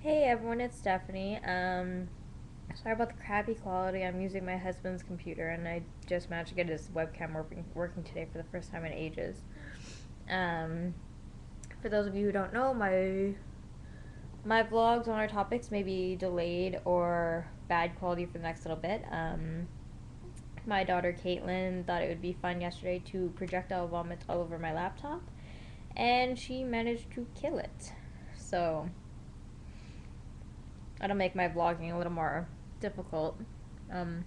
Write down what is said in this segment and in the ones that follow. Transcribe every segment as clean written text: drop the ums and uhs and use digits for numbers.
Hey everyone, it's Stephanie. Sorry about the crappy quality. I'm using my husband's computer, and I just managed to get his webcam working today for the first time in ages. Um, for those of you who don't know, my vlogs on our topics may be delayed or bad quality for the next little bit. My daughter Caitlin thought it would be fun yesterday to projectile vomit all over my laptop, and she managed to kill it. So that'll make my vlogging a little more difficult. Um,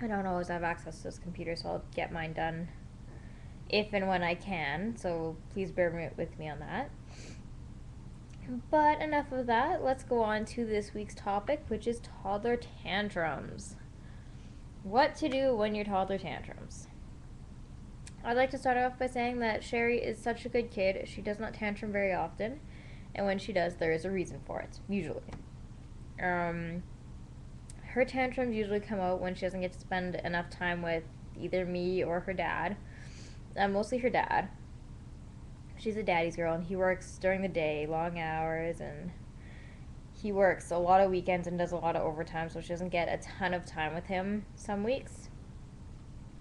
I don't always have access to this computer, so I'll get mine done if and when I can. So please bear with me on that. But enough of that. Let's go on to this week's topic, which is toddler tantrums. What to do when your toddler tantrums. I'd like to start off by saying that Sheri is such a good kid. She does not tantrum very often, and when she does, there is a reason for it, usually. Her tantrums usually come out when she doesn't get to spend enough time with either me or her dad. Mostly her dad. She's a daddy's girl, and he works during the day, long hours, and he works a lot of weekends and does a lot of overtime, so she doesn't get a ton of time with him some weeks.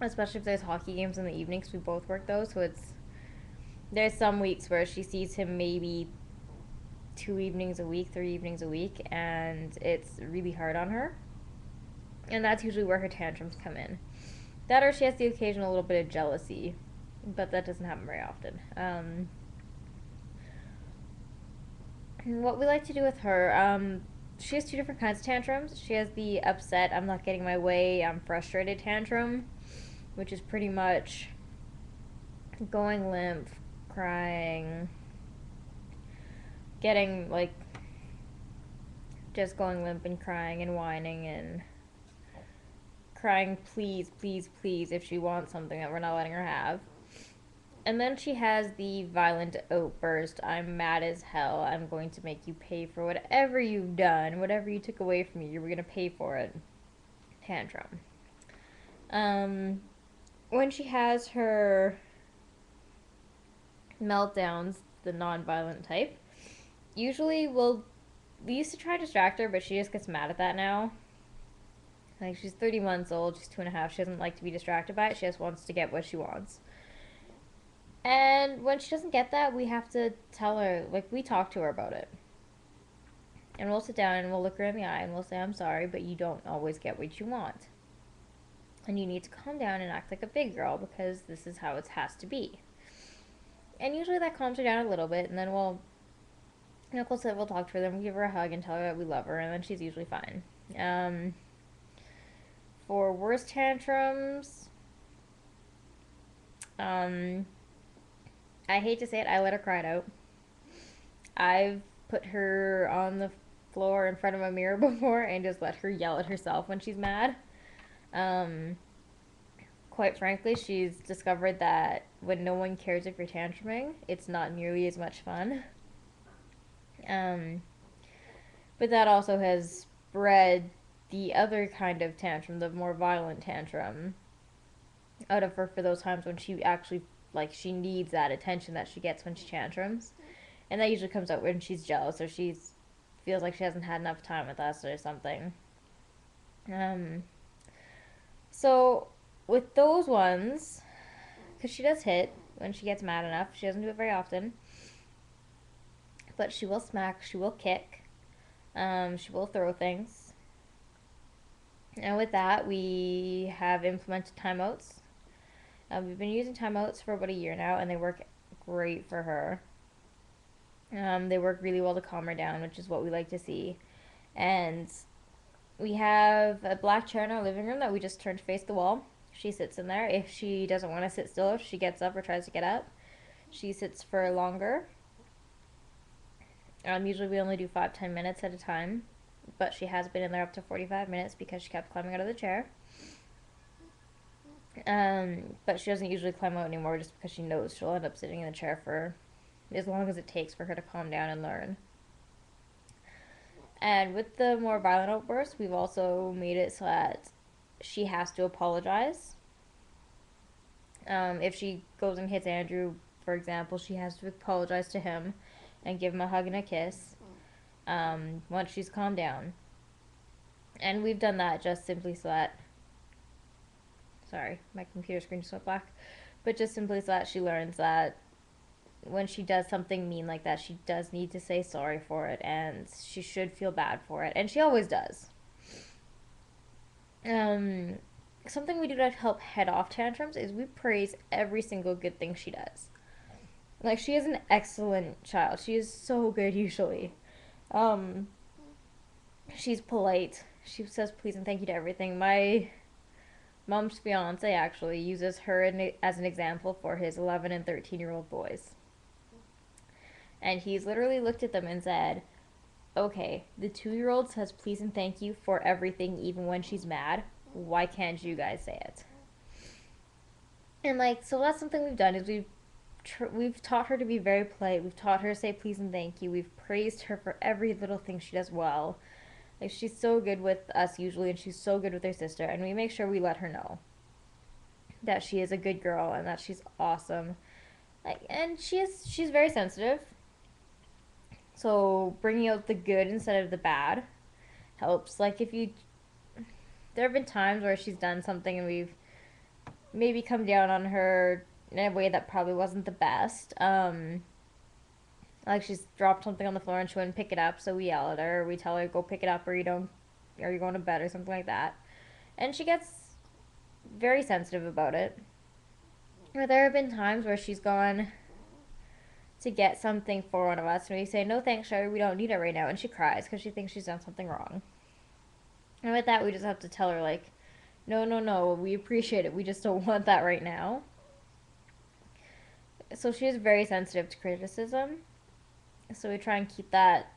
Especially if there's hockey games in the evenings, we both work those, so there's some weeks where she sees him maybe 2 evenings a week, 3 evenings a week, and it's really hard on her. And that's usually where her tantrums come in. That or she has the occasional little bit of jealousy, but that doesn't happen very often. What we like to do with her, she has two different kinds of tantrums. She has the upset, I'm not getting my way, I'm frustrated tantrum, which is pretty much going limp, crying, getting like just going limp and crying and whining and crying please, please, please if she wants something that we're not letting her have. And then she has the violent outburst. I'm mad as hell. I'm going to make you pay for whatever you've done. Whatever you took away from me, you're going to pay for it. Tantrum. Um, when she has her meltdowns, the non-violent type, usually we used to try to distract her, but she just gets mad at that now. Like, she's 30 months old, she's 2.5. She doesn't like to be distracted by it. She just wants to get what she wants. And when she doesn't get that, we have to tell her, like, we talk to her about it. And we'll sit down and we'll look her in the eye and we'll say, I'm sorry, but you don't always get what you want. And you need to calm down and act like a big girl because this is how it has to be. And usually that calms her down a little bit, and then we'll sit, we'll talk to her, then we'll give her a hug and tell her that we love her, and then she's usually fine. For worse tantrums, I hate to say it, I let her cry it out. I've put her on the floor in front of a mirror before and just let her yell at herself when she's mad. Um, Quite frankly, she's discovered that when no one cares if you're tantruming, it's not nearly as much fun. Um, but that also has bred the other kind of tantrum, the more violent tantrum, out of her for those times when she actually, like, she needs that attention that she gets when she tantrums. And that usually comes out when she's jealous or she feels like she hasn't had enough time with us or something. Um, so with those ones, because she does hit when she gets mad enough, she doesn't do it very often, but she will smack, she will kick, she will throw things. And with that, we have implemented timeouts. We've been using timeouts for about a year now, and they work great for her. They work really well to calm her down, which is what we like to see. And we have a black chair in our living room that we just turn to face the wall. She sits in there. If she doesn't want to sit still, if she gets up or tries to get up, she sits for longer. Usually we only do 5-10 minutes at a time, but she has been in there up to 45 minutes because she kept climbing out of the chair. But she doesn't usually climb out anymore just because she knows she'll end up sitting in the chair for as long as it takes for her to calm down and learn. And with the more violent outbursts, we've also made it so that she has to apologize. If she goes and hits Andrew, for example, she has to apologize to him and give him a hug and a kiss. once she's calmed down. And we've done that just simply so that, sorry, my computer screen just went black, but just simply so that she learns that when she does something mean like that, she does need to say sorry for it, and she should feel bad for it, and she always does. Um, Something we do to help head off tantrums is we praise every single good thing she does. Like, she is an excellent child. She is so good usually. Um, she's polite. She says please and thank you to everything. My mom's fiance actually uses her as an example for his 11 and 13-year-old boys. And he's literally looked at them and said, okay, the 2-year-old says please and thank you for everything even when she's mad. Why can't you guys say it? And like, so that's something we've done is we've taught her to be very polite. We've taught her to say please and thank you. We've praised her for every little thing she does well. Like, she's so good with us usually, and she's so good with her sister, and we make sure we let her know that she is a good girl and that she's awesome. Like, and she's very sensitive. So bringing out the good instead of the bad helps. Like, if you, there have been times where she's done something and we've maybe come down on her in a way that probably wasn't the best. Like, she's dropped something on the floor and she wouldn't pick it up, so we yell at her. Or we tell her go pick it up, or you don't, or you're going to bed or something like that. And she gets very sensitive about it. Or there have been times where she's gone to get something for one of us, and we say, no thanks, Sheri, we don't need it right now, and she cries because she thinks she's done something wrong. And with that, we just have to tell her, like, no, no, no, we appreciate it, we just don't want that right now. So she is very sensitive to criticism, so we try and keep that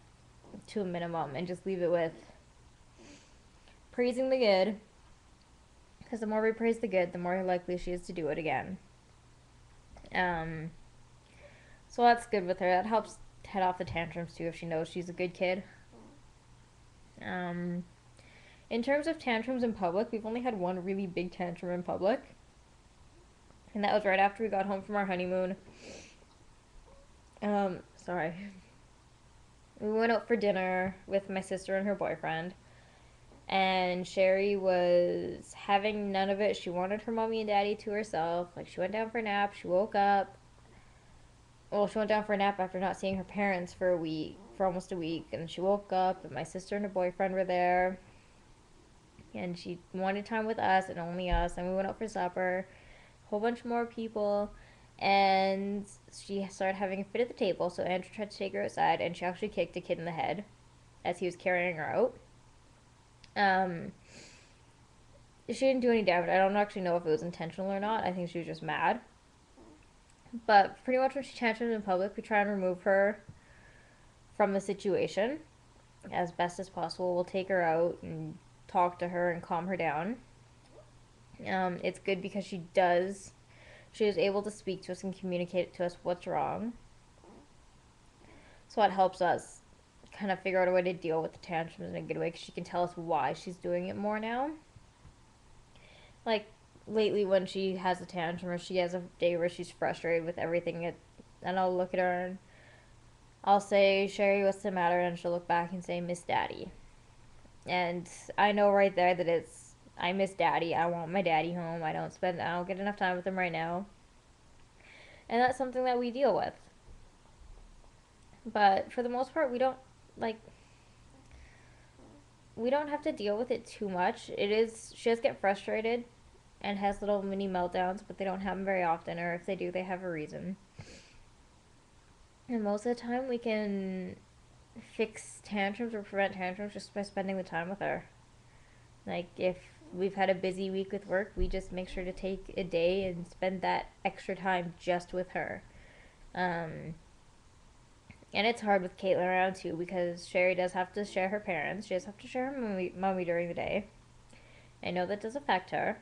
to a minimum and just leave it with praising the good, because the more we praise the good, the more likely she is to do it again. Um, so that's good with her. That helps head off the tantrums too if she knows she's a good kid. Um, in terms of tantrums in public, we've only had one really big tantrum in public, and that was right after we got home from our honeymoon. Sorry. We went out for dinner with my sister and her boyfriend, and Sheri was having none of it. She wanted her mommy and daddy to herself. Like, she went down for a nap, she woke up. Well, she went down for a nap after not seeing her parents for a week, for almost a week, and she woke up, and my sister and her boyfriend were there, and she wanted time with us and only us, and we went out for supper, a whole bunch more people, and she started having a fit at the table, so Andrew tried to take her outside, and she actually kicked a kid in the head as he was carrying her out. She didn't do any damage. I don't actually know if it was intentional or not. I think she was just mad. But pretty much when she tantrums in public, we try and remove her from the situation as best as possible. We'll take her out and talk to her and calm her down. It's good because she is able to speak to us and communicate to us what's wrong. So it helps us kind of figure out a way to deal with the tantrums in a good way, because she can tell us why she's doing it more now. Like, lately when she has a tantrum or she has a day where she's frustrated with everything, and I'll look at her and I'll say, Sheri, what's the matter? And she'll look back and say, Miss Daddy. And I know right there that I miss Daddy. I want my daddy home. I don't get enough time with him right now. And that's something that we deal with. But for the most part, we don't have to deal with it too much. She does get frustrated and has little mini meltdowns, but they don't happen very often, or if they do, they have a reason. And most of the time, we can fix tantrums or prevent tantrums just by spending the time with her. Like, if we've had a busy week with work, we just make sure to take a day and spend that extra time just with her. And it's hard with Caitlin around too, because Sheri does have to share her parents. She does have to share her mommy during the day. I know that does affect her.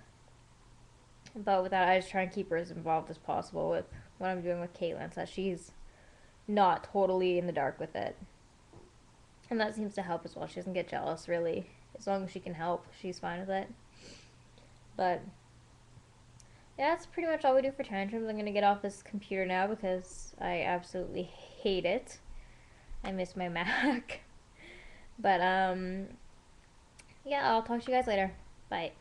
But with that, I just try and keep her as involved as possible with what I'm doing with Caitlin, so that she's not totally in the dark with it. And that seems to help as well. She doesn't get jealous, really. As long as she can help, she's fine with it. But yeah, that's pretty much all we do for tantrums. I'm going to get off this computer now because I absolutely hate it. I miss my Mac. But yeah, I'll talk to you guys later. Bye.